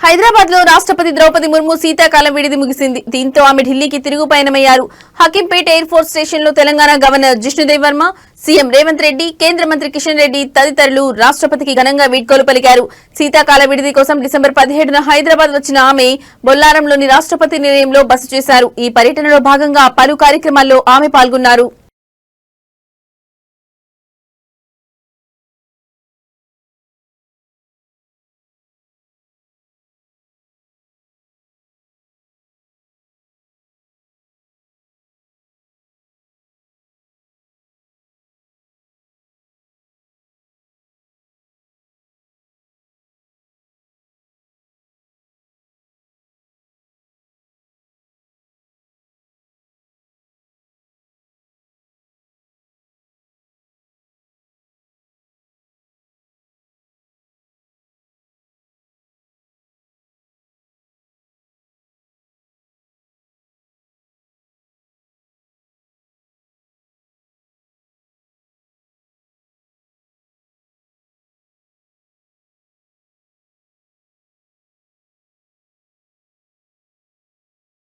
హైదరాబాద్ లో రాష్ట్రపతి ద్రౌపది ముర్ము శీతాకాలం విడిది ముగిసింది. దీంతో ఆమె ఢిల్లీకి తిరుగు పయనమయ్యారు. హకీంపేట్ ఎయిర్ ఫోర్స్ స్టేషన్ లో తెలంగాణ గవర్నర్ జిష్ణుదేవ్ వర్మ, సీఎం రేవంత్ రెడ్డి, కేంద్ర మంత్రి కిషన్ రెడ్డి తదితరులు రాష్ట్రపతికి ఘనంగా వీడ్కోలు పలికారు. శీతాకాల విడిది కోసం డిసెంబర్ 17న హైదరాబాద్ వచ్చిన ఆమె బొల్లారంలోని రాష్ట్రపతి నిలయంలో బస చేశారు. ఈ పర్యటనలో భాగంగా పలు కార్యక్రమాల్లో ఆమె పాల్గొన్నారు.